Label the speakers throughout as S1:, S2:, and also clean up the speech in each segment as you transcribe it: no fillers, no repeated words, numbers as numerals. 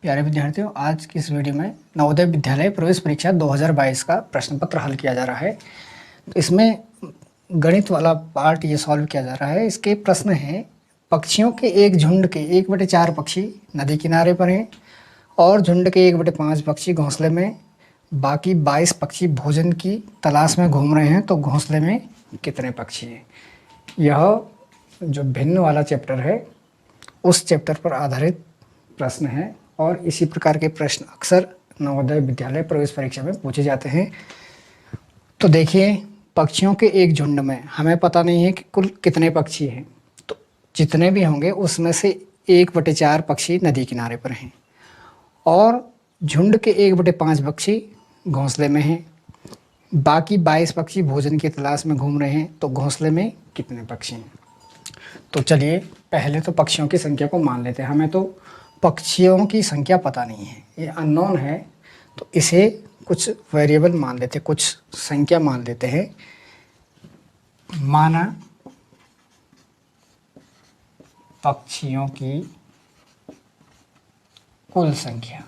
S1: प्यारे विद्यार्थियों, आज की इस वीडियो में नवोदय विद्यालय प्रवेश परीक्षा 2022 का प्रश्न पत्र हल किया जा रहा है। तो इसमें गणित वाला पार्ट ये सॉल्व किया जा रहा है। इसके प्रश्न हैं, पक्षियों के एक झुंड के 1/4 पक्षी नदी किनारे पर हैं और झुंड के 1/5 पक्षी घोंसले में, बाकी 22 पक्षी भोजन की तलाश में घूम रहे हैं, तो घोंसले में कितने पक्षी हैं? यह जो भिन्न वाला चैप्टर है उस चैप्टर पर आधारित प्रश्न है और इसी प्रकार के प्रश्न अक्सर नवोदय विद्यालय प्रवेश परीक्षा में पूछे जाते हैं। तो देखिए, पक्षियों के एक झुंड में हमें पता नहीं है कि कुल कितने पक्षी हैं, तो जितने भी होंगे उसमें से 1/4 पक्षी नदी किनारे पर हैं और झुंड के 1/5 पक्षी घोंसले में हैं, बाकी 22 पक्षी भोजन की तलाश में घूम रहे हैं, तो घोंसले में कितने पक्षी हैं? तो चलिए पहले तो पक्षियों की संख्या को मान लेते हैं। हमें तो पक्षियों की संख्या पता नहीं है, ये अननोन है, तो इसे कुछ वेरिएबल मान लेते हैं, कुछ संख्या मान लेते हैं। माना पक्षियों की कुल संख्या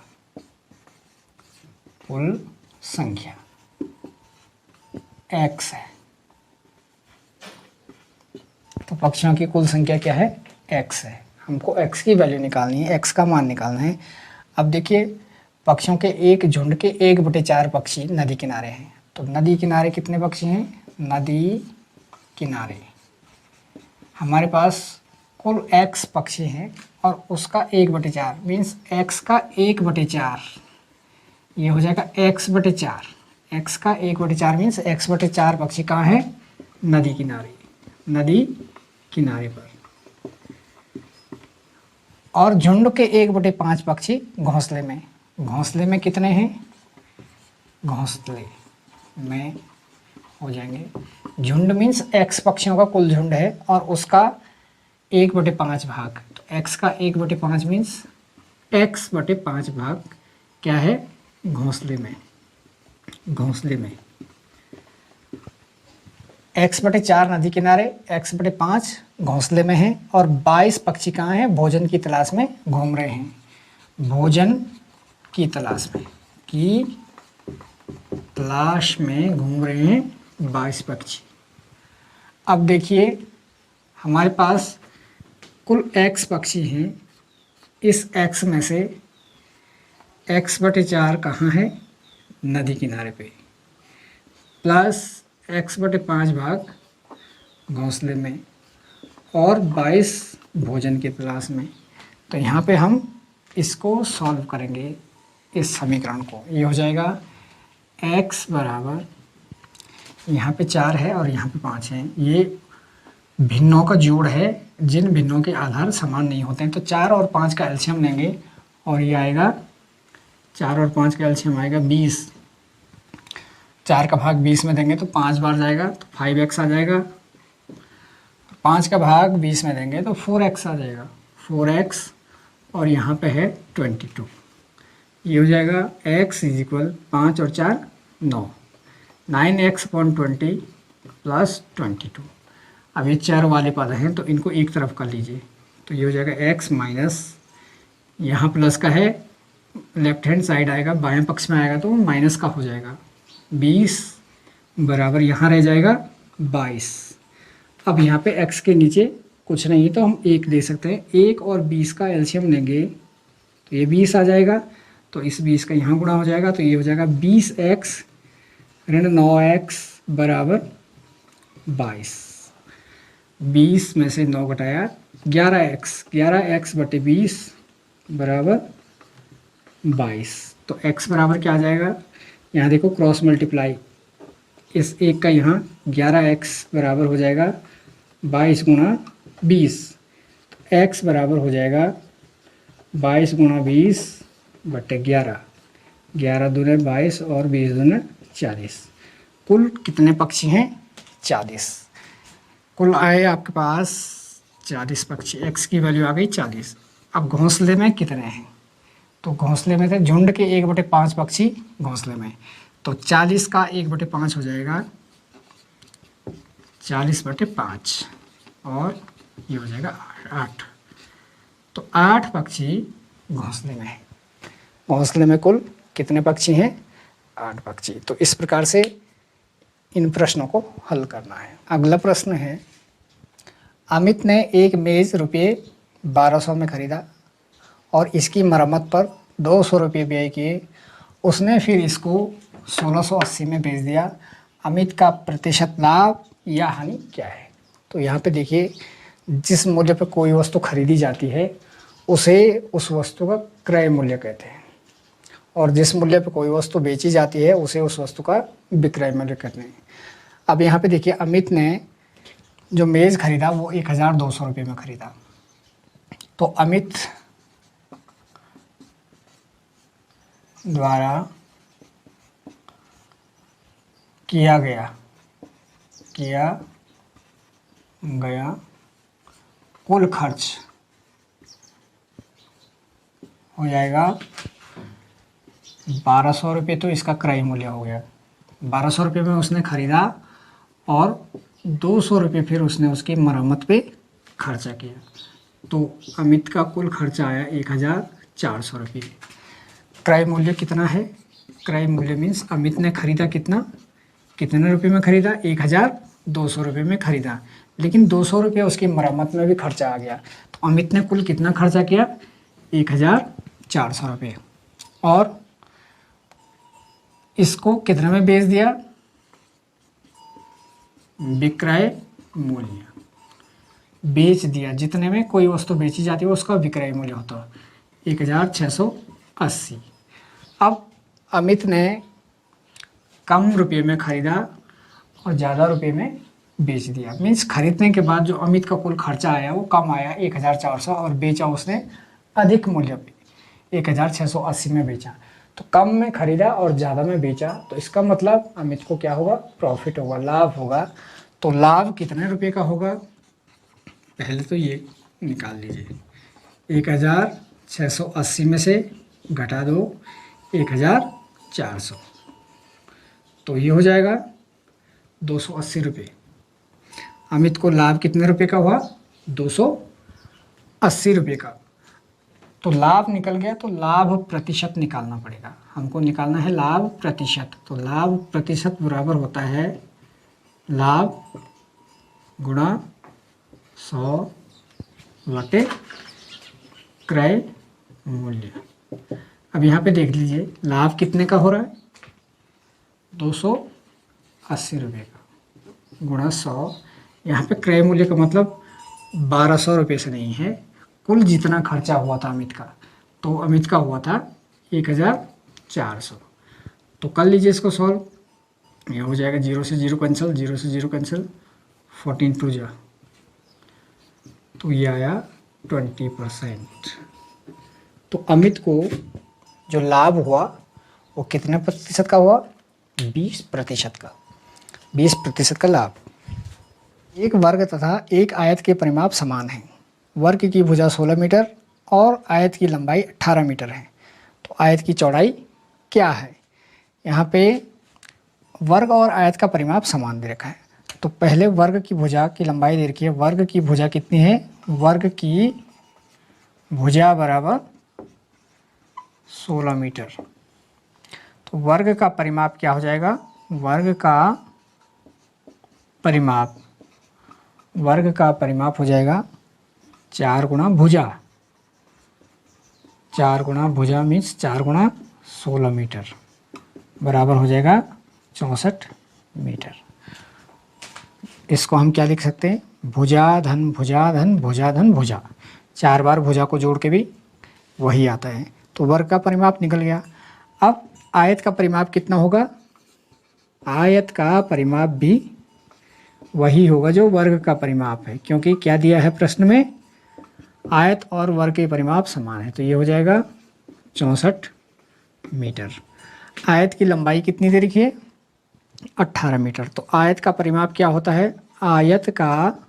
S1: x है। तो पक्षियों की कुल संख्या क्या है? x है। हमको x की वैल्यू निकालनी है, x का मान निकालना है। अब देखिए, पक्षियों के एक झुंड के 1/4 पक्षी नदी किनारे हैं। तो नदी किनारे कितने पक्षी हैं? नदी किनारे हमारे पास कुल x पक्षी हैं और उसका 1/4 मीन्स x का 1/4, ये हो जाएगा x/4। x का 1/4 मीन्स x/4 पक्षी कहाँ है? नदी किनारे पर। और झुंड के 1/5 पक्षी घोंसले में कितने हैं? घोंसले में हो जाएंगे, झुंड मीन्स x पक्षियों का कुल झुंड है और उसका 1/5 भाग। तो x का 1/5 मीन्स x/5 भाग क्या है? घोंसले में x/4 नदी किनारे, x/5 घोंसले में है और 22 पक्षी कहाँ हैं? भोजन की तलाश में घूम रहे हैं। भोजन की तलाश में घूम रहे हैं 22 पक्षी। अब देखिए, हमारे पास कुल x पक्षी हैं। इस x में से x/4 कहाँ है? नदी किनारे पे, प्लस x/5 भाग घोंसले में और 22 भोजन की तलाश में। तो यहाँ पे हम इसको सॉल्व करेंगे, इस समीकरण को। ये हो जाएगा x बराबर, यहाँ पे 4 है और यहाँ पे 5 है। ये भिन्नों का जोड़ है, जिन भिन्नों के आधार समान नहीं होते हैं। तो 4 और 5 का एलसीएम लेंगे और ये आएगा, 4 और 5 का एलसीएम आएगा 20। 4 का भाग 20 में देंगे तो 5 बार जाएगा, तो 5x आ जाएगा। 5 का भाग 20 में देंगे तो 4x आ जाएगा, 4x, और यहाँ पे है 22। ये हो जाएगा x = 5 और 4 9, 9x/20 + 22। अब ये चार वाले पद हैं तो इनको एक तरफ कर लीजिए, तो ये हो जाएगा x माइनस, यहाँ प्लस का है, लेफ्ट हैंड साइड आएगा, बाएं पक्ष में आएगा तो माइनस का हो जाएगा। 20 बराबर यहाँ रह जाएगा 22। अब यहाँ पे x के नीचे कुछ नहीं तो हम 1 ले सकते हैं। 1 और 20 का एलसीएम लेंगे तो ये 20 आ जाएगा, तो इस 20 का यहाँ गुणा हो जाएगा, तो ये हो जाएगा 20x ऋण 9x बराबर 22। 20 में से 9 घटाया 11x/20 बराबर 22। तो x बराबर क्या आ जाएगा? यहाँ देखो क्रॉस मल्टीप्लाई, इस एक का यहाँ 11x बराबर हो जाएगा 22 × 20। तो x बराबर हो जाएगा 22 × 20/11। 11 दूने 22 और 20 दूने 40। कुल कितने पक्षी हैं? 40। कुल आए आपके पास 40 पक्षी। x की वैल्यू आ गई 40। अब घोंसले में कितने हैं? तो घोंसले में थे झुंड के 1/5 पक्षी घोंसले में, तो 40 का 1/5 हो जाएगा 40/5 और ये हो जाएगा 8। तो 8 पक्षी घोंसले में है। घोंसले में कुल कितने पक्षी हैं? 8 पक्षी। तो इस प्रकार से इन प्रश्नों को हल करना है। अगला प्रश्न है, अमित ने एक मेज़ रुपये 1200 में खरीदा और इसकी मरम्मत पर 200 रुपये व्यय किए। उसने फिर इसको 1680 में बेच दिया। अमित का प्रतिशत लाभ या हानि क्या है? तो यहाँ पे देखिए, जिस मूल्य पर कोई वस्तु खरीदी जाती है उसे उस वस्तु का क्रय मूल्य कहते हैं, और जिस मूल्य पर कोई वस्तु बेची जाती है उसे उस वस्तु का विक्रय मूल्य कहते हैं। अब यहाँ पे देखिए, अमित ने जो मेज़ खरीदा वो 1200 रुपये में खरीदा। तो अमित द्वारा किया गया कुल खर्च हो जाएगा 1200 रुपये। तो इसका क्रय मूल्य हो गया 1200 रुपये में उसने खरीदा और 200 रुपये फिर उसने उसकी मरम्मत पे खर्चा किया। तो अमित का कुल खर्चा आया 1400 रुपये। क्रय मूल्य कितना है? क्रय मूल्य मीन्स अमित ने खरीदा कितने रुपये में खरीदा? 1200 रुपये में खरीदा, लेकिन 200 रुपये उसकी मरम्मत में भी खर्चा आ गया। तो अमित ने कुल कितना खर्चा किया? 1400 रुपये। और इसको कितने में बेच दिया? विक्रय मूल्य बेच दिया। जितने में कोई वस्तु बेची जाती है उसका विक्रय मूल्य होता है 1680। अब अमित ने कम रुपये में खरीदा और ज़्यादा रुपये में बेच दिया। मीन्स खरीदने के बाद जो अमित का कुल खर्चा आया वो कम आया 1400, और बेचा उसने अधिक मूल्य पे 1680 में बेचा। तो कम में खरीदा और ज़्यादा में बेचा, तो इसका मतलब अमित को क्या होगा? प्रॉफिट होगा, लाभ होगा। तो लाभ कितने रुपये का होगा? पहले तो ये निकाल लीजिए, 1680 में से घटा दो 1400, तो ये हो जाएगा 280 रुपये। अमित को लाभ कितने रुपये का हुआ? 280 रुपये का। तो लाभ निकल गया, तो लाभ प्रतिशत निकालना पड़ेगा। हमको निकालना है लाभ प्रतिशत। तो लाभ प्रतिशत बराबर होता है लाभ गुणा 100 बटे क्रय मूल्य। अब यहाँ पे देख लीजिए, लाभ कितने का हो रहा है? 280 रुपये का गुणा 100। यहाँ पे क्रय मूल्य का मतलब 1200 रुपये से नहीं है, कुल जितना खर्चा हुआ था अमित का, तो अमित का हुआ था 1400। तो कर लीजिए इसको सॉल्व। यह हो जाएगा 0 से 0 कैंसिल, 0 से 0 कैंसिल, 14 टू जा, तो ये आया 20%। तो अमित को जो लाभ हुआ वो कितने प्रतिशत का हुआ? 20% का। 20% का लाभ। एक वर्ग तथा एक आयत के परिमाप समान हैं। वर्ग की भुजा 16 मीटर और आयत की लंबाई 18 मीटर है। तो आयत की चौड़ाई क्या है? यहाँ पे वर्ग और आयत का परिमाप समान दे रखा है। तो पहले वर्ग की भुजा की लंबाई दे रखी है। वर्ग की भुजा कितनी है? वर्ग की भुजा बराबर 16 मीटर। तो वर्ग का परिमाप क्या हो जाएगा? वर्ग का परिमाप हो जाएगा 4 गुणा भुजा। 4 गुणा भुजा मीन्स 4 गुणा 16 मीटर बराबर हो जाएगा 64 मीटर। इसको हम क्या लिख सकते हैं? भुजा धन भुजा धन भुजा धन भुजा। 4 बार भुजा को जोड़ के भी वही आता है। तो वर्ग का परिमाप निकल गया। अब आयत का परिमाप कितना होगा? आयत का परिमाप भी वही होगा जो वर्ग का परिमाप है, क्योंकि क्या दिया है प्रश्न में? आयत और वर्ग के परिमाप समान है। तो ये हो जाएगा 64 मीटर। आयत की लंबाई कितनी दे रखी है? 18 मीटर। तो आयत का परिमाप क्या होता है? आयत का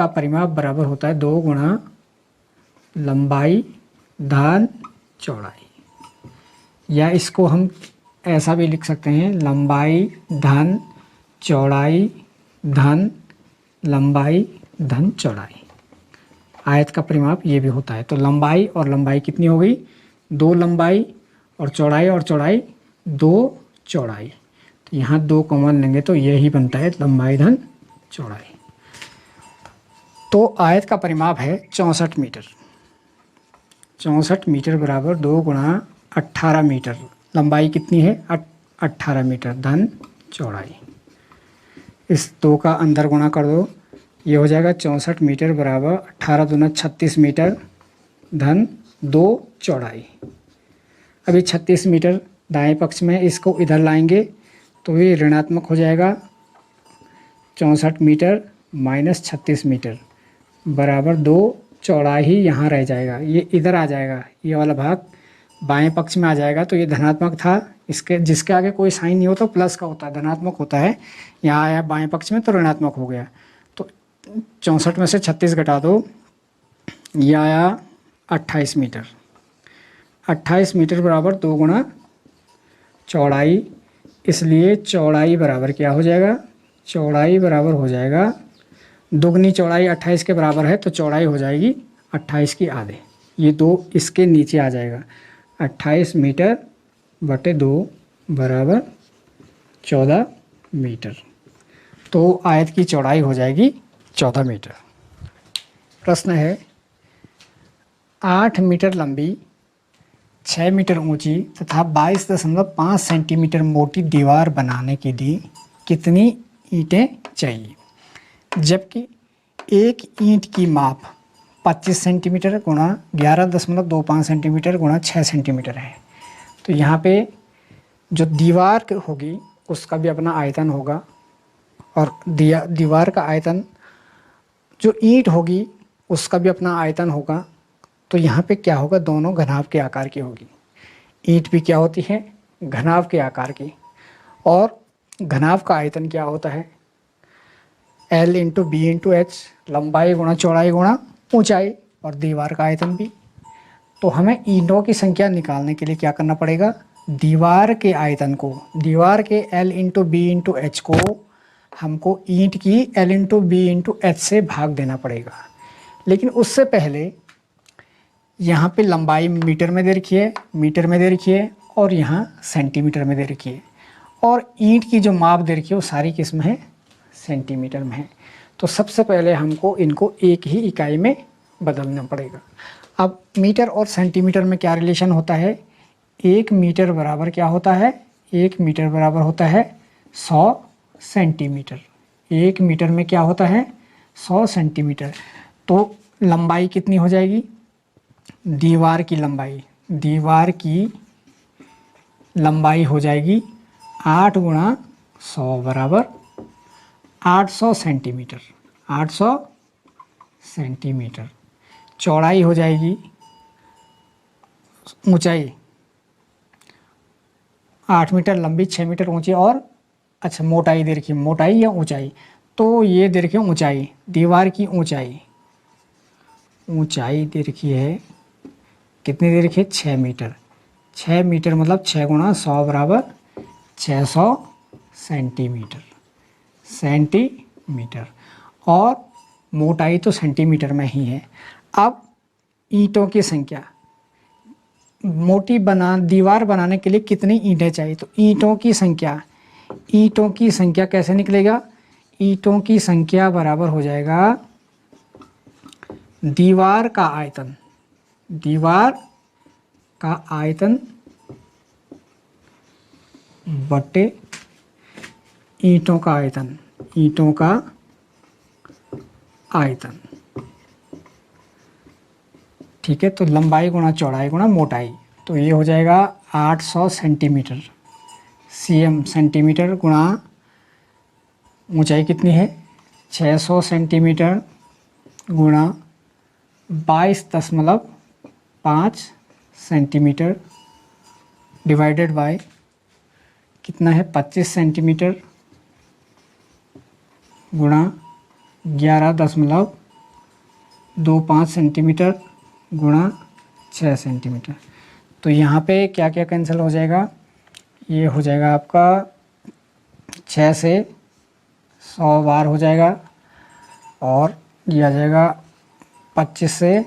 S1: परिमाप बराबर होता है 2 गुणा लंबाई धन चौड़ाई, या इसको हम ऐसा भी लिख सकते हैं, लंबाई धन चौड़ाई धन लंबाई धन चौड़ाई। आयत का परिमाप ये भी होता है। तो लंबाई और लंबाई कितनी हो गई, 2 लंबाई और चौड़ाई 2 चौड़ाई। तो यहाँ 2 कॉमन लेंगे तो यही बनता है लंबाई धन चौड़ाई। तो आयत का परिमाप है 64 मीटर। 64 मीटर बराबर 2 गुणा 18 मीटर। लंबाई कितनी है, 18 मीटर धन चौड़ाई। इस 2 का अंदर गुणा कर दो, ये हो जाएगा 64 मीटर बराबर 18 दूना 36 मीटर धन 2 चौड़ाई। अभी 36 मीटर दाएं पक्ष में, इसको इधर लाएंगे तो ये ऋणात्मक हो जाएगा। 64 मीटर माइनस 36 मीटर बराबर 2 चौड़ाई ही यहाँ रह जाएगा, ये इधर आ जाएगा, ये वाला भाग बाएं पक्ष में आ जाएगा। तो ये धनात्मक था, इसके जिसके आगे कोई साइन नहीं होता प्लस का होता है, धनात्मक होता है। यहाँ आया बाएं पक्ष में तो ऋणात्मक हो गया। तो 64 में से 36 घटा दो, ये आया 28 मीटर। 28 मीटर बराबर 2 गुणा चौड़ाई, इसलिए चौड़ाई बराबर क्या हो जाएगा, चौड़ाई बराबर हो जाएगा, दुगनी चौड़ाई 28 के बराबर है तो चौड़ाई हो जाएगी 28 की आधे। ये 2 इसके नीचे आ जाएगा। 28 मीटर बटे 2 बराबर 14 मीटर। तो आयत की चौड़ाई हो जाएगी 14 मीटर। प्रश्न है 8 मीटर लंबी, 6 मीटर ऊंची तथा 22.5 सेंटीमीटर मोटी दीवार बनाने के लिए कितनी ईंटें चाहिए, जबकि एक ईंट की माप 25 सेंटीमीटर गुणा 11.25 सेंटीमीटर गुणा 6 सेंटीमीटर है। तो यहाँ पे जो दीवार होगी उसका भी अपना आयतन होगा, और दीवार का आयतन, जो ईंट होगी उसका भी अपना आयतन होगा। तो यहाँ पे क्या होगा, दोनों घनाभ के आकार की होगी। ईंट भी क्या होती है, घनाभ के आकार की, और घनाभ का आयतन क्या होता है, L into B into H, लंबाई गुणा चौड़ाई गुणा ऊंचाई, और दीवार का आयतन भी। तो हमें ईंटों की संख्या निकालने के लिए क्या करना पड़ेगा, दीवार के आयतन को, दीवार के L into B into H को हमको ईंट की L into B into H से भाग देना पड़ेगा। लेकिन उससे पहले यहाँ पे लंबाई मीटर में दे रखी है, मीटर में दे रखी है, और यहाँ सेंटीमीटर में दे रखी है, और ईंट की जो माप दे रखी है वो सारी किस में है, सेंटीमीटर में है। तो सबसे पहले हमको इनको एक ही इकाई में बदलना पड़ेगा। अब मीटर और सेंटीमीटर में क्या रिलेशन होता है, 1 मीटर बराबर क्या होता है, 1 मीटर बराबर होता है 100 सेंटीमीटर। 1 मीटर में क्या होता है, 100 सेंटीमीटर। तो लंबाई कितनी हो जाएगी, दीवार की लंबाई हो जाएगी 8 गुणा 100 बराबर 800 सेंटीमीटर। 800 सेंटीमीटर। चौड़ाई हो जाएगी, ऊंचाई 8 मीटर लंबी, 6 मीटर ऊंची, और अच्छा मोटाई दे रखी है, मोटाई या ऊंचाई, तो ये दे रखी है ऊंचाई, दीवार की ऊंचाई दे रखी है, कितनी दे रखी है, 6 मीटर। 6 मीटर मतलब 6 गुणा 100 बराबर 600 सेंटीमीटर, और मोटाई तो सेंटीमीटर में ही है। अब ईंटों की संख्या, दीवार बनाने के लिए कितनी ईंटें चाहिए, तो ईंटों की संख्या कैसे निकलेगा, ईंटों की संख्या बराबर हो जाएगा दीवार का आयतन बटे ईंटों का आयतन। ठीक है, तो लंबाई गुणा चौड़ाई गुणा मोटाई, तो ये हो जाएगा 800 सेंटीमीटर, सेंटीमीटर गुणा ऊंचाई कितनी है 600 सेंटीमीटर गुणा 22.5 सेंटीमीटर डिवाइडेड बाय कितना है 25 सेंटीमीटर गुणा 11.25 सेंटीमीटर गुणा 6 सेंटीमीटर। तो यहाँ पे क्या क्या कैंसिल हो जाएगा, ये हो जाएगा आपका 6 से 100 बार हो जाएगा, और ये आ जाएगा 25 से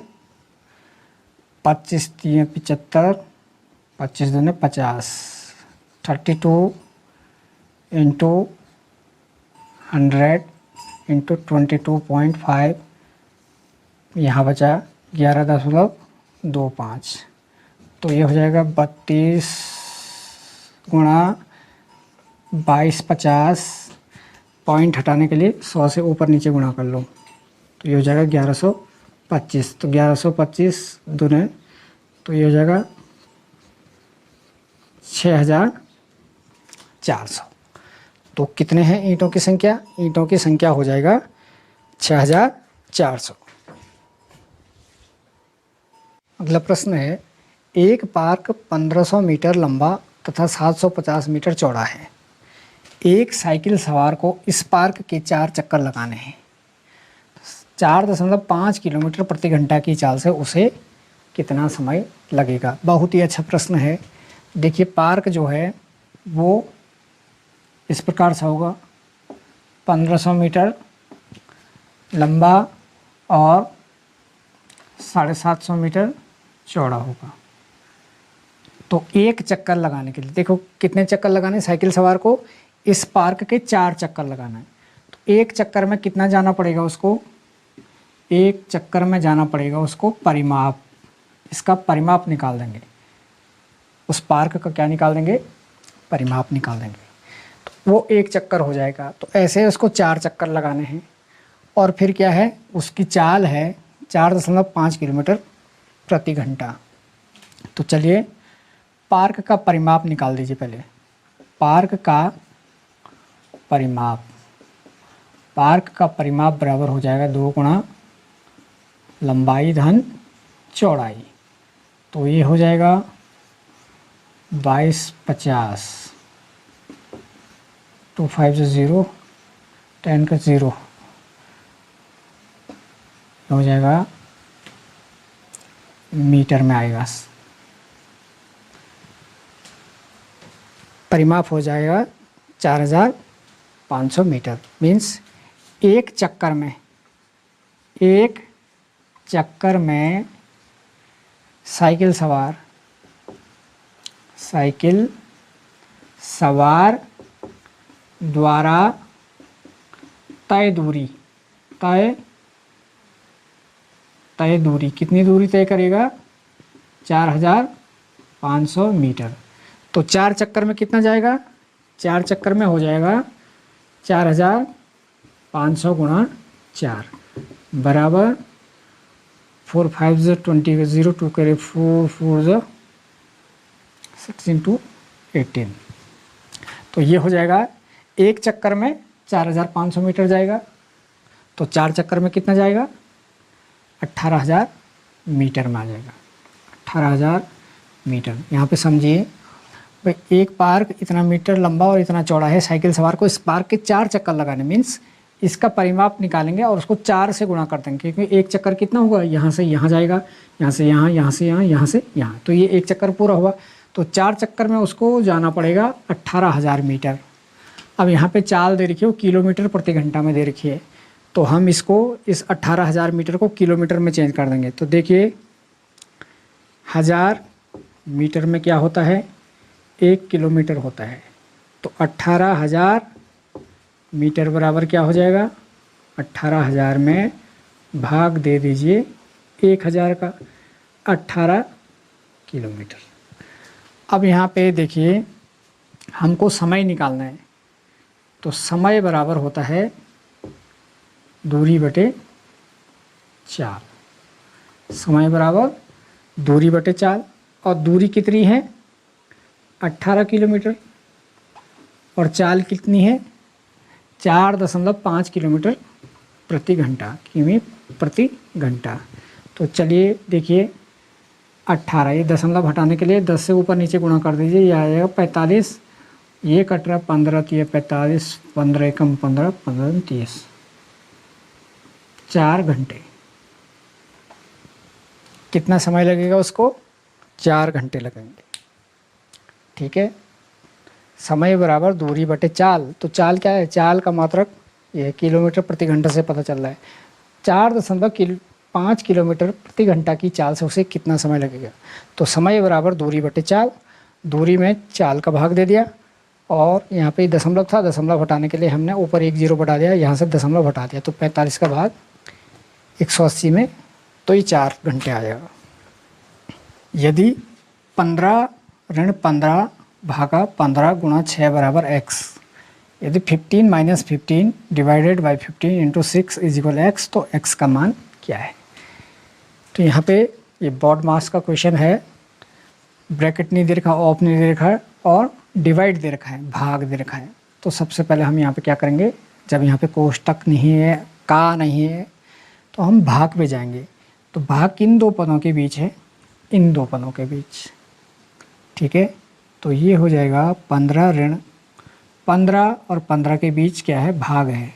S1: 25 3 75, 25 दूने 50, 32 इंटू 100 इंटू 22.5, यहाँ बचा 11.25। तो ये हो जाएगा 32 गुणा 22 50, पॉइंट हटाने के लिए 100 से ऊपर नीचे गुणा कर लो, तो ये हो जाएगा 1125। तो 1125 दूने तो ये हो जाएगा 6400। तो कितने हैं ईंटों की संख्या? ईंटों की संख्या हो जाएगा 6400। अगला प्रश्न है, एक पार्क 1500 मीटर लंबा तथा 750 मीटर चौड़ा है। एक साइकिल सवार को इस पार्क के 4 चक्कर लगाने हैं। 4.5 किलोमीटर प्रति घंटा की चाल से उसे कितना समय लगेगा? बहुत ही अच्छा प्रश्न है। देखिए, पार्क जो है वो इस प्रकार से होगा, 1500 मीटर लंबा और 750 मीटर चौड़ा होगा। तो एक चक्कर लगाने के लिए देखो कितने चक्कर लगाने, साइकिल सवार को इस पार्क के 4 चक्कर लगाना है। तो एक चक्कर में कितना जाना पड़ेगा उसको? एक चक्कर में जाना पड़ेगा उसको परिमाप, इसका परिमाप निकाल देंगे। उस पार्क का क्या निकाल देंगे? परिमाप निकाल देंगे। तो वो एक चक्कर हो जाएगा। तो ऐसे उसको 4 चक्कर लगाने हैं। और फिर क्या है, उसकी चाल है 4.5 किलोमीटर प्रति घंटा। तो चलिए पार्क का परिमाप निकाल दीजिए पहले। पार्क का परिमाप, पार्क का परिमाप बराबर हो जाएगा 2 गुणा लंबाई धन चौड़ाई। तो ये हो जाएगा 2250, 2 5 से 0, 10 का 0 हो जाएगा, मीटर में आएगा। परिमाप हो जाएगा 4500 मीटर। मीन्स एक चक्कर में साइकिल सवार द्वारा तय दूरी कितनी दूरी तय करेगा? 4500 मीटर। तो 4 चक्कर में कितना जाएगा? 4 चक्कर में हो जाएगा 4500 गुणा 4 बराबर 4 5 20 0 2 करे 4 4 6 इंटू 18। तो ये हो जाएगा एक चक्कर में 4500 मीटर जाएगा। तो 4 चक्कर में कितना जाएगा? 18000 मीटर में आ जाएगा। 18000 मीटर। यहाँ पे समझिए भाई, एक पार्क इतना मीटर लंबा और इतना चौड़ा है। साइकिल सवार को इस पार्क के 4 चक्कर लगाने, मीन्स इसका परिमाप निकालेंगे और उसको 4 से गुणा कर देंगे, क्योंकि एक चक्कर कितना होगा? यहाँ से यहाँ जाएगा, यहाँ से यहाँ, यहाँ से यहाँ, यहाँ से यहाँ। तो ये एक चक्कर पूरा हुआ। तो 4 चक्कर में उसको जाना पड़ेगा 18000 मीटर। अब यहाँ पे चाल दे रखी है वो किलोमीटर प्रति घंटा में दे रखी है। तो हम इसको इस 18000 मीटर को किलोमीटर में चेंज कर देंगे। तो देखिए 1000 मीटर में क्या होता है? 1 किलोमीटर होता है। तो 18000 मीटर बराबर क्या हो जाएगा? 18000 में भाग दे दीजिए 1000 का, 18 किलोमीटर। अब यहाँ पे देखिए हमको समय निकालना है। तो समय बराबर होता है दूरी बटे चाल। समय बराबर दूरी बटे चाल। और दूरी कितनी है? 18 किलोमीटर। और चाल कितनी है? 4.5 किलोमीटर प्रति घंटा, किमी प्रति घंटा। तो चलिए देखिए 18, ये दशमलव हटाने के लिए 10 से ऊपर नीचे गुणा कर दीजिए, ये आ जाएगा 45। ये कट रहा 15, तो ये 45, 15 एकम 15, 15 30, 4 घंटे। कितना समय लगेगा उसको? 4 घंटे लगेंगे। ठीक है। समय बराबर दूरी बटे चाल। तो चाल क्या है? चाल का मात्रक ये किलोमीटर प्रति घंटा से पता चल रहा है। 5 किलोमीटर प्रति घंटा की चाल से उसे कितना समय लगेगा। तो समय बराबर दूरी बटे चाल, दूरी में चाल का भाग दे दिया और यहाँ पे दशमलव था, दशमलव हटाने के लिए हमने ऊपर 1 0 बढ़ा दिया, यहाँ से दशमलव हटा दिया, तो 45 का भाग 180 में, तो ये 4 घंटे आ जाएगा। यदि 15 ऋण 15 भागा 15 गुणा 6 बराबर x, यदि 15 minus 15 divided by 15 into 6 is equal x, तो x का मान क्या है। तो यहाँ पे ये बोर्ड मास का क्वेश्चन है, ब्रैकेट नहीं दे रखा, ऑफ नहीं दे रखा है और डिवाइड दे रखा है, भाग दे रखा है। तो सबसे पहले हम यहाँ पे क्या करेंगे, जब यहाँ पे कोष्टक नहीं है, का नहीं है, तो हम भाग पे जाएंगे। तो भाग किन दो पदों के बीच है, इन दो पदों के बीच, ठीक है। तो ये हो जाएगा 15 ऋण 15 और 15 के बीच क्या है, भाग है,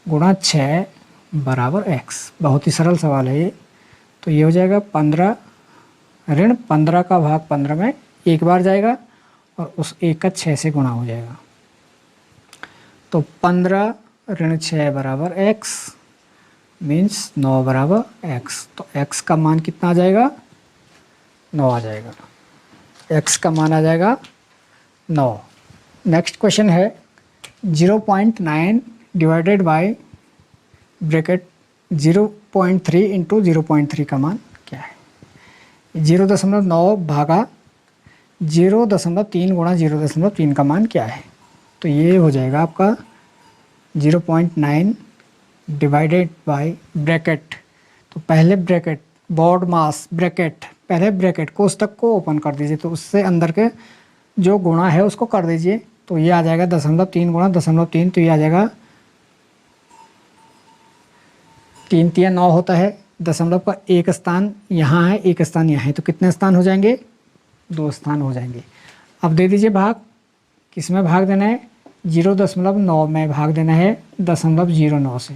S1: गुणा 6 बराबर x। बहुत ही सरल सवाल है ये। तो ये हो जाएगा 15 ऋण 15 का भाग 15 में एक बार जाएगा और उस एक का 6 से गुणा हो जाएगा। तो 15 ऋण 6 बराबर x मीन्स 9 बराबर x। तो x का मान कितना आ जाएगा, 9 आ जाएगा। x का मान आ जाएगा 9। नेक्स्ट क्वेश्चन है 0.9 डिवाइडेड बाय ब्रैकेट 0.3 इंटू 0.3 का मान क्या है। 0.9 भागा 0.3 गुणा 0.3 का मान क्या है। तो ये हो जाएगा आपका 0.9 डिवाइडेड बाय ब्रैकेट। तो पहले ब्रैकेट बोर्ड मास ब्रैकेट, पहले ब्रैकेट कोष्टक को ओपन कर दीजिए, तो उससे अंदर के जो गुणा है उसको कर दीजिए। तो ये आ जाएगा 0.3 गुणा 0.3, तो ये आ जाएगा 3 3 9 होता है। दशमलव का एक स्थान यहाँ है, एक स्थान यहाँ है, तो कितने स्थान हो जाएंगे, 2 स्थान हो जाएंगे। अब दे दीजिए भाग, किस में भाग देना है, 0.9 में भाग देना है 0.09 से।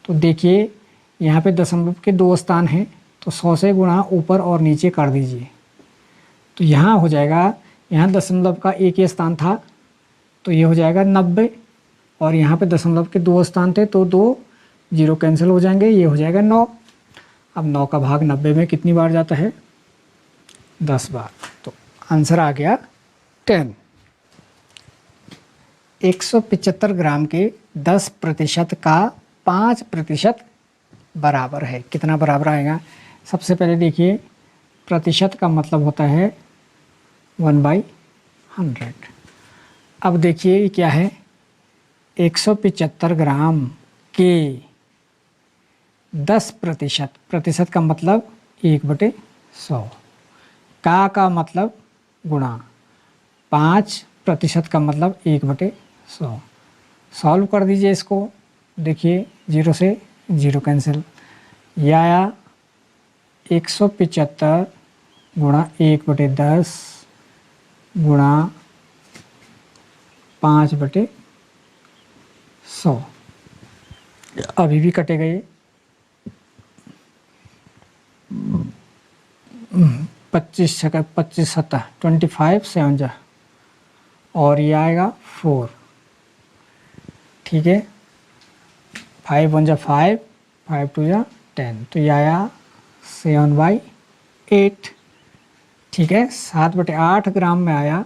S1: तो देखिए यहाँ पे दशमलव के 2 स्थान हैं, तो 100 से गुणा ऊपर और नीचे कर दीजिए। तो यहाँ हो जाएगा, यहाँ दशमलव का एक ही स्थान था, तो ये हो जाएगा 90 और यहाँ पे दशमलव के 2 स्थान थे, तो 2 0 कैंसिल हो जाएंगे, ये हो जाएगा 9। अब 9 का भाग 90 में कितनी बार जाता है, 10 बार। तो आंसर आ गया 10। 175 ग्राम के 10% का 5% बराबर है, कितना बराबर आएगा। सबसे पहले देखिए प्रतिशत का मतलब होता है 1/100। अब देखिए ये क्या है, 175 ग्राम के 10%, प्रतिशत का मतलब 1/100, का मतलब गुणा, 5% का मतलब 1/100। सॉल्व कर दीजिए इसको, देखिए 0 से 0 कैंसिल, यह आया 175 गुणा 1/10 गुणा 5/100। अभी भी कटेगा ये 25 7 25 7 जा, और ये आएगा 4, ठीक है। 5 1 जा 5, 5 2 जा 10, तो ये आया 7/8, ठीक है। 7/8 ग्राम में आया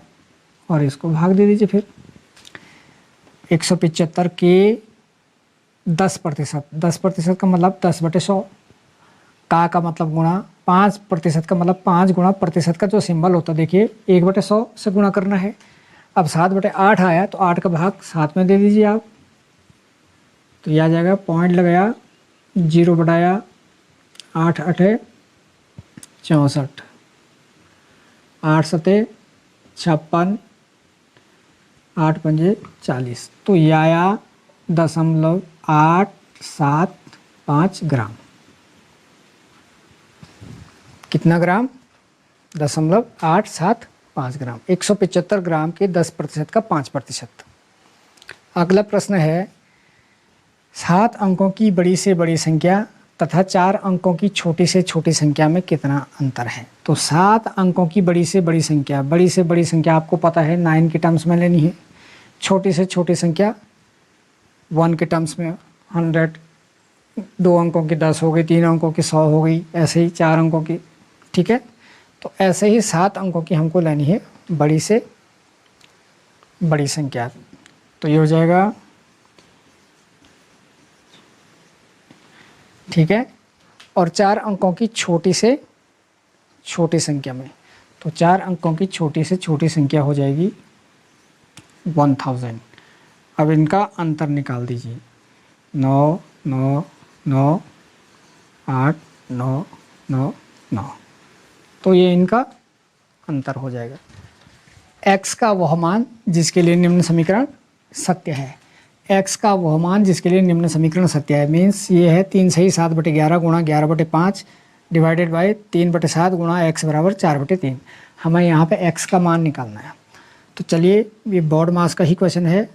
S1: और इसको भाग दे दीजिए फिर। 175 के 10%, 10% का मतलब 10/100, का मतलब गुणा, 5% का मतलब 5 गुणा प्रतिशत का जो सिंबल होता है, देखिए 1/100 से गुणा करना है। अब 7/8 आया, तो 8 का भाग 7 में दे दीजिए आप, तो यह आ जाएगा, पॉइंट लगाया, 0 बढ़ाया, 8 8 64, 8 7 56, 8 5 40, तो यह आया 0.875 ग्राम। कितना ग्राम, 0.875 ग्राम। 175 ग्राम के 10% का 5%। अगला प्रश्न है 7 अंकों की बड़ी से बड़ी संख्या तथा 4 अंकों की छोटी से छोटी संख्या में कितना अंतर है। तो 7 अंकों की बड़ी से बड़ी संख्या, बड़ी से बड़ी संख्या आपको पता है 9 के टर्म्स में लेनी है, छोटी से छोटी संख्या 1 के टर्म्स में 100, 2 अंकों की 10 हो गई, 3 अंकों की 100 हो गई, ऐसे ही 4 अंकों की, ठीक है। तो ऐसे ही 7 अंकों की हमको लेनी है बड़ी से बड़ी संख्या। तो ये हो जाएगा, ठीक है। और 4 अंकों की छोटी से छोटी संख्या में, तो 4 अंकों की छोटी से छोटी संख्या हो जाएगी 1000। अब इनका अंतर निकाल दीजिए, 9 9 9 8 9 9 9, तो ये इनका अंतर हो जाएगा। x का वह मान जिसके लिए निम्न समीकरण सत्य है, x का वह मान जिसके लिए निम्न समीकरण सत्य है, मीन्स ये है 3 सही 7/11 गुणा 11/5 डिवाइडेड बाई 3/7 गुणा x बराबर 4/3। हमें यहाँ पे x का मान निकालना है। तो चलिए, ये बोर्ड मास का ही क्वेश्चन है,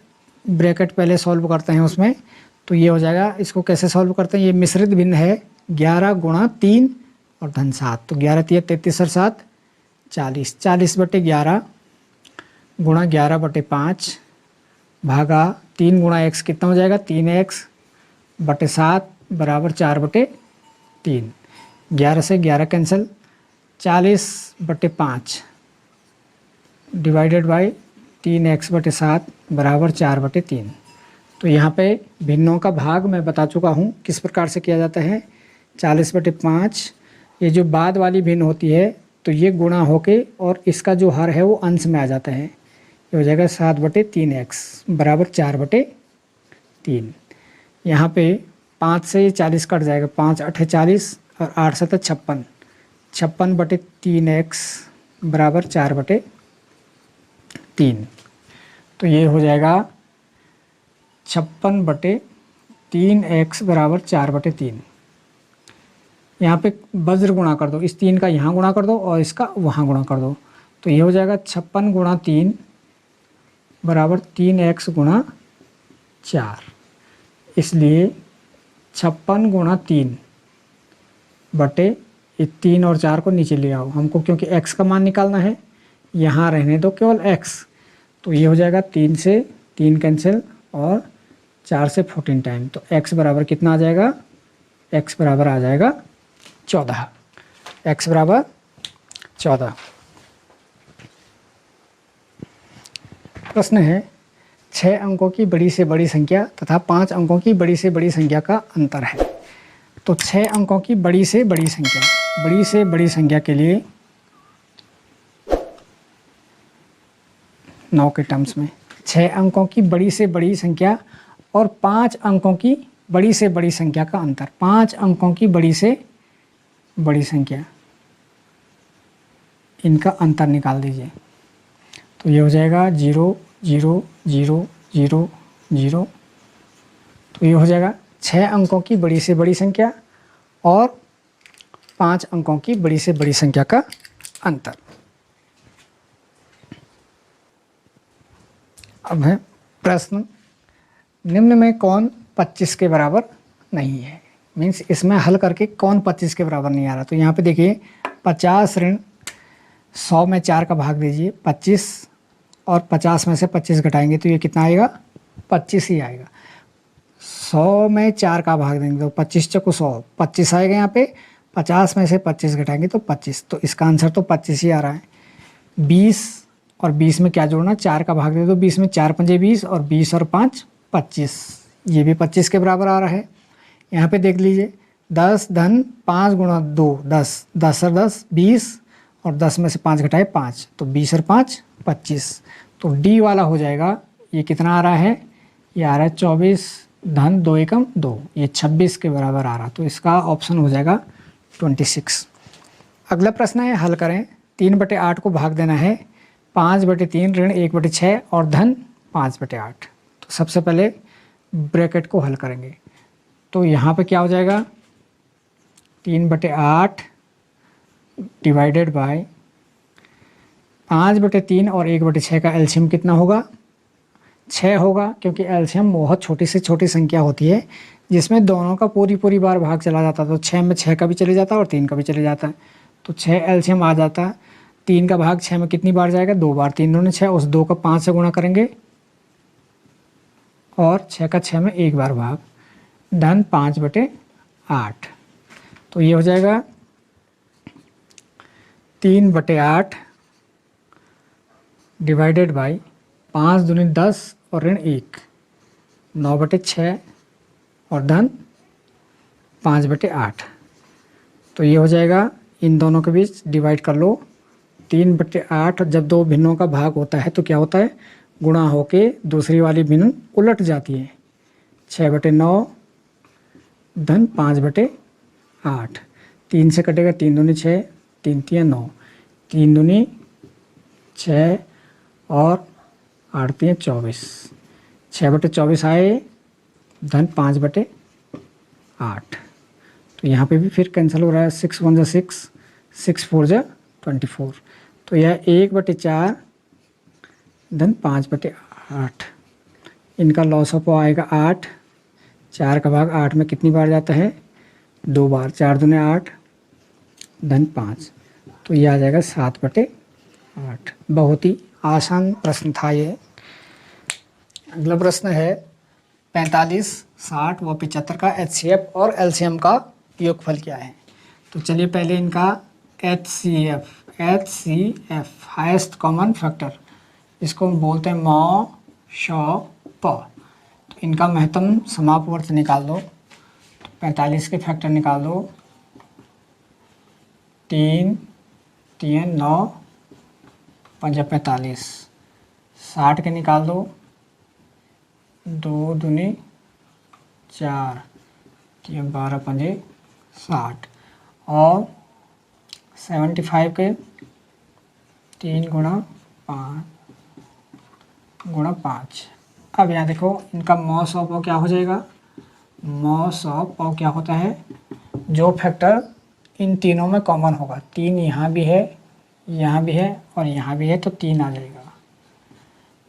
S1: ब्रैकेट पहले सॉल्व करते हैं उसमें। तो ये हो जाएगा, इसको कैसे सॉल्व करते हैं, ये मिश्रित भिन्न है, 11 गुणा 3 और धन 7, तो 11 3 33 और 7 40, 40/11 गुणा 11/5 भागा 3 गुणा x कितना हो जाएगा, 3x/7 बराबर 4/3। 11 से 11 कैंसिल, 40/5 डिवाइडेड बाई 3x/7 बराबर 4/3। तो यहाँ पे भिन्नों का भाग मैं बता चुका हूँ किस प्रकार से किया जाता है। 40/5, ये जो बाद वाली भिन्न होती है तो ये गुणा होके और इसका जो हर है वो अंश में आ जाता है, ये हो जाएगा 7/3x बराबर 4/3। यहाँ पे 5 से 40 कट जाएगा, 5 8 40 और 8 7 56, 56/3x बराबर 4/3। तो ये हो जाएगा 56/3x बराबर 4/3। यहाँ पे वज्र गुणा कर दो, इस 3 का यहाँ गुणा कर दो और इसका वहाँ गुणा कर दो, तो ये हो जाएगा 56 गुणा 3 बराबर 3x गुणा 4। इसलिए 56 गुणा 3 बटे ये 3 और 4 को नीचे ले आओ हमको, क्योंकि x का मान निकालना है, यहाँ रहने दो केवल x। तो ये हो जाएगा 3 से 3 कैंसिल और 4 से 14 टाइम, तो x बराबर कितना आ जाएगा, x बराबर आ जाएगा 14, x बराबर 14। प्रश्न है 6 अंकों की बड़ी से बड़ी संख्या तथा 5 अंकों की बड़ी से बड़ी संख्या का अंतर है। तो 6 अंकों की बड़ी से बड़ी संख्या के लिए 9 के टर्म्स में 6 अंकों की बड़ी से बड़ी संख्या और 5 अंकों की बड़ी से बड़ी संख्या का अंतर, 5 अंकों की बड़ी से बड़ी संख्या, इनका अंतर निकाल दीजिए। तो ये हो जाएगा 0 0 0 0 0। तो ये हो जाएगा 6 अंकों की बड़ी से बड़ी संख्या और 5 अंकों की बड़ी से बड़ी संख्या का अंतर। अब है प्रश्न, निम्न में कौन 25 के बराबर नहीं है, मीन्स इसमें हल करके कौन 25 के बराबर नहीं आ रहा। तो यहाँ पे देखिए 50 ऋण 100 में 4 का भाग दीजिए 25, और 50 में से 25 घटाएंगे तो ये कितना आएगा, 25 ही आएगा। 100 में 4 का भाग देंगे तो 25 चौको 100, 25 आएगा यहाँ पे। 50 में से 25 घटाएंगे तो 25, तो इसका आंसर तो 25 ही आ रहा है। 20 और 20 में क्या जोड़ना, 4 का भाग दे दो 20 में, 4 पंजे 20 और 20 और 5 25, ये भी 25 के बराबर आ रहा है। यहाँ पे देख लीजिए 10 धन 5 गुणा 2 10, 10 और 10 20 और 10 में से 5 घटाए 5, तो 20 और 5 25। तो डी वाला हो जाएगा, ये कितना आ रहा है, ये आ रहा है 24 धन 2 एकम 2, ये 26 के बराबर आ रहा। तो इसका ऑप्शन हो जाएगा 26। अगला प्रश्न है, हल करें। 3/8 को भाग देना है 5/3 ऋण 1/6 और धन 5/8। तो सबसे पहले ब्रैकेट को हल करेंगे। तो यहाँ पे क्या हो जाएगा, 3/8 डिवाइडेड बाय 5/3 और 1/6 का एलसीएम कितना होगा, 6 होगा, क्योंकि एलसीएम बहुत छोटी से छोटी संख्या होती है जिसमें दोनों का पूरी बार भाग चला जाता है। तो 6 में 6 का भी चले जाता है और 3 का भी चले जाता है, तो 6 एलसीएम आ जाता है। 3 का भाग 6 में कितनी बार जाएगा, 2 बार, 3 दूनी 6, उस 2 का 5 से गुणा करेंगे और 6 का 6 में 1 बार भाग, धन 5/8। 8। तो ये हो जाएगा 3/8 डिवाइडेड बाई 5 दूनी 10 और ऋण 1, 9/6 और धन 5/8। तो ये हो जाएगा, इन दोनों के बीच डिवाइड कर लो। 3/8 जब दो भिन्नों का भाग होता है तो क्या होता है, गुणा होके दूसरी वाली भिन्न उलट जाती है। 6/9 धन 5/8। 3 से कटेगा 3 दूनी 6, 3 तिया 9, 3 दूनी 6 और 8 तिया 24। 6/24 आए धन 5/8। तो यहाँ पे भी फिर कैंसिल हो रहा है। 6 1 6, 6 4 24। तो यह 1/4 धन 5/8। इनका लॉस ऑफ आएगा 8। 4 का भाग 8 में कितनी बार जाता है, 2 बार। 4 दूने 8 धन 5। तो ये आ जाएगा 7/8। बहुत ही आसान प्रश्न था ये। अगला प्रश्न है 45, 60 व 75 का HCF और LCM का योगफल क्या है। तो चलिए पहले इनका HCF हाईएस्ट कॉमन फैक्टर, इसको हम बोलते हैं मौ शौ प। तो इनका महत्तम समापवर्त निकाल दो। तो 45 के फैक्टर निकाल दो, 3 3 9 5 45। 60 के निकाल दो, 2 दूनी 4, 3 12 5 60। और 75 के 3 गुणा 5। अब यहाँ देखो इनका मॉस ऑफ क्या हो जाएगा, मॉस ऑफ क्या होता है, जो फैक्टर इन तीनों में कॉमन होगा। 3 यहाँ भी है, यहाँ भी है और यहाँ भी है, तो 3 आ जाएगा।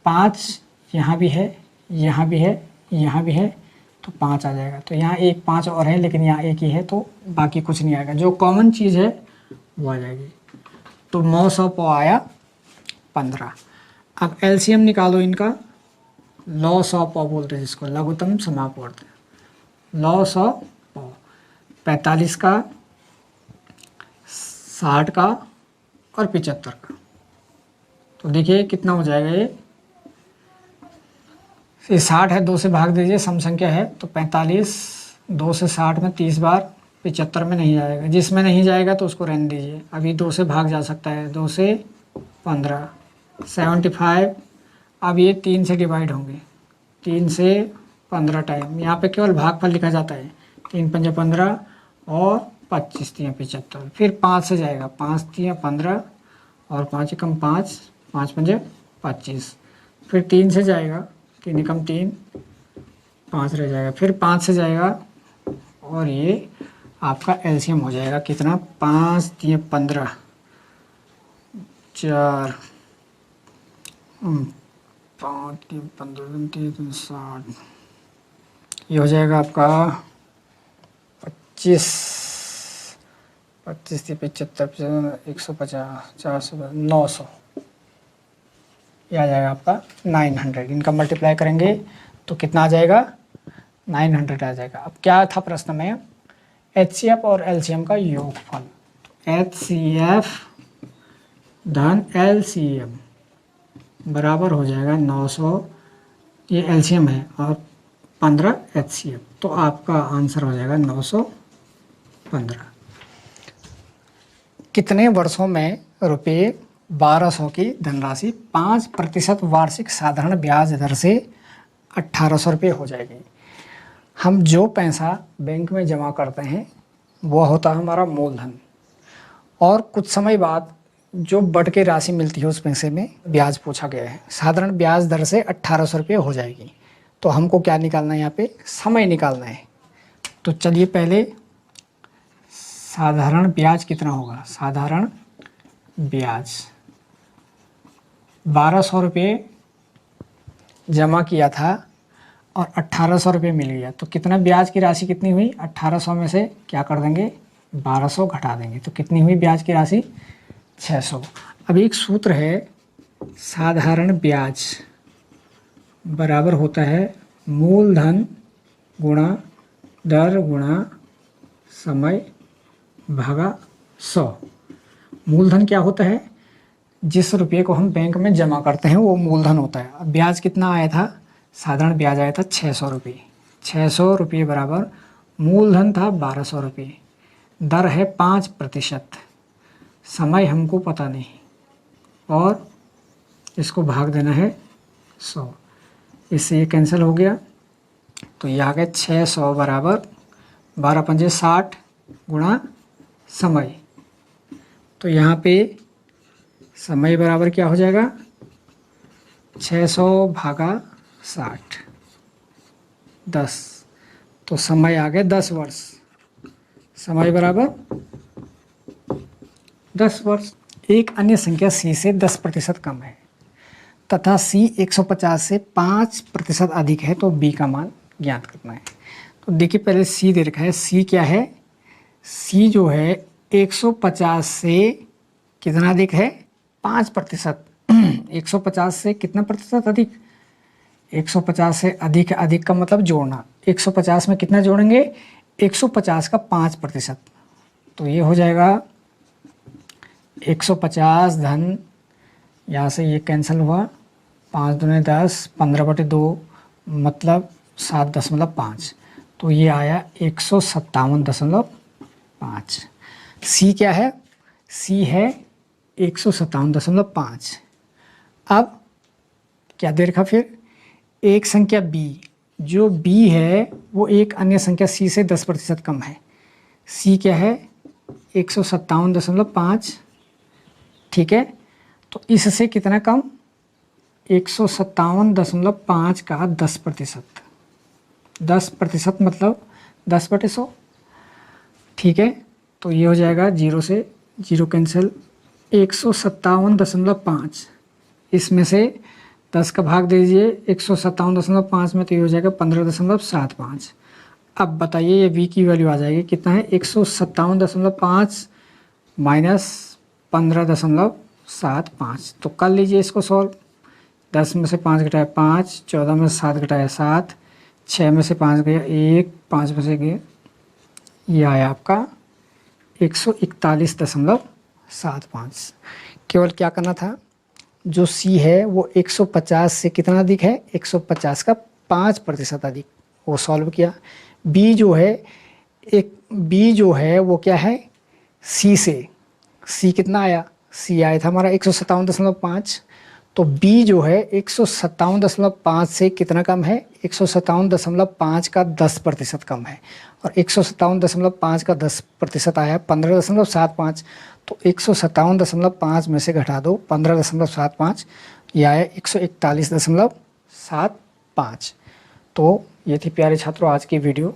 S1: 5 यहाँ भी है, यहाँ भी है, यहाँ भी है, तो 5 आ जाएगा। तो यहाँ 1 5 और है, लेकिन यहाँ 1 ही है, तो बाकी कुछ नहीं आएगा। जो कॉमन चीज़ है वो आ जाएगी। तो मॉस ऑफ आया 15। अब एलसीएम निकालो इनका, लॉस ऑफ बोलते हैं जिसको, लघुत्तम समापवर्त। लॉस ऑफ 45 का, 60 का और 75 का। तो देखिए कितना हो जाएगा ये 60 है, 2 से भाग दीजिए, सम संख्या है। तो 45 2 से 60 में 30 बार, 75 में नहीं जाएगा। जिसमें नहीं जाएगा तो उसको रहने दीजिए। अभी 2 से भाग जा सकता है, 2 से 15, 75। अब ये 3 से डिवाइड होंगे, 3 से 15 टाइम। यहाँ पे केवल भागफल लिखा जाता है। 3 पंजे 15 और 25 तिया 75। फिर 5 से जाएगा, 5 तिया 15 और 5 एकम 5, 5 पंजे 25। फिर 3 से जाएगा, 3 एकम 3, 5 रह जाएगा। फिर 5 से जाएगा और ये आपका एलसीएम हो जाएगा कितना, 5 तिया 15, 4 5 3 15 3 60। ये हो जाएगा आपका 25 25 75 150 400 900। ये आ जाएगा आपका 900। इनका मल्टीप्लाई करेंगे तो कितना आ जाएगा, 900 आ जाएगा। अब क्या था प्रश्न में, HCF और LCM का योगफल। HCF धन LCM बराबर हो जाएगा 900, ये LCM है, और 15 HCF। तो आपका आंसर हो जाएगा 915। कितने वर्षों में रुपये 1200 की धनराशि 5% वार्षिक साधारण ब्याज दर से 1800 रुपये हो जाएगी। हम जो पैसा बैंक में जमा करते हैं वो होता है हमारा मूलधन, और कुछ समय बाद जो बढ़ के राशि मिलती है उस पैसे में ब्याज पूछा गया है। साधारण ब्याज दर से 1800 रुपये हो जाएगी। तो हमको क्या निकालना है, यहाँ पे समय निकालना है। तो चलिए पहले साधारण ब्याज कितना होगा। साधारण ब्याज 1200 रुपये जमा किया था और 1800 रुपये मिल गया, तो कितना ब्याज की राशि कितनी हुई, 1800 में से क्या कर देंगे, 1200 घटा देंगे। तो कितनी हुई ब्याज की राशि, 600। अब एक सूत्र है, साधारण ब्याज बराबर होता है मूलधन गुणा दर गुणा समय भागा 100। मूलधन क्या होता है? जिस रुपये को हम बैंक में जमा करते हैं वो मूलधन होता है। अब ब्याज कितना आया था? साधारण ब्याज आया था 600 रुपये। 600 रुपये बराबर मूलधन था 1200 रुपये। दर है 5%। समय हमको पता नहीं और इसको भाग देना है 100। इससे ये कैंसिल हो गया तो ये आ गया 600 बराबर 12 पंजे 60 गुणा समय। तो यहाँ पे समय बराबर क्या हो जाएगा? 600 भागा 60 10। तो समय आ गया 10 वर्ष। समय बराबर 10 वर्ष। एक अन्य संख्या C से 10% कम है तथा C 150 से 5% अधिक है तो B का मान ज्ञात करना है। तो देखिए पहले C दे रखा है। C क्या है? C जो है 150 से कितना अधिक है? 5%। 150 से कितना प्रतिशत अधिक? 150 से अधिक का मतलब जोड़ना। 150 में कितना जोड़ेंगे? 150 का 5%। तो ये हो जाएगा 150 धन, यहाँ से ये कैंसिल हुआ, 5 दूने 10, 15/2 मतलब 7.5। तो ये आया 157.5। सी क्या है? सी है 157.5। अब क्या दे रखा? फिर एक संख्या B, जो B है वो एक अन्य संख्या C से 10% कम है। C क्या है? 157.5। ठीक है, तो इससे कितना कम? 157.5 का 10%। 10% मतलब 10/100। ठीक है, तो ये हो जाएगा 0 से 0 कैंसिल, 157.5। इसमें से 10 का भाग दे दीजिए 157.5 में, तो ये हो जाएगा 15.75। अब बताइए ये v की वैल्यू आ जाएगी कितना है? 157.5 माइनस 15.75। तो कर लीजिए इसको सॉल्व। 10 में से 5 घटाया 5, 14 में से 7 घटाया 7, 6 में से 5 गया 1, 5 में से गया, ये आया आपका 141.75। केवल क्या करना था? जो C है वो 150 से कितना अधिक है? 150 का 5% अधिक, वो सॉल्व किया। B जो है वो क्या है? C से। C कितना आया? C आया था हमारा 157.5। तो B जो है 157.5 से कितना कम है? 157.5 का 10% कम है। और 157.5 का 10% आया 15.75। तो 157.5 में से घटा दो 15.75, यह आया 141.75। तो ये थी प्यारे छात्रों आज की वीडियो।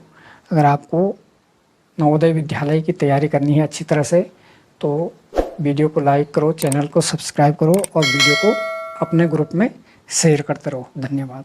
S1: अगर आपको नवोदय विद्यालय की तैयारी करनी है अच्छी तरह से तो वीडियो को लाइक करो, चैनल को सब्सक्राइब करो और वीडियो को अपने ग्रुप में शेयर करते रहो। धन्यवाद।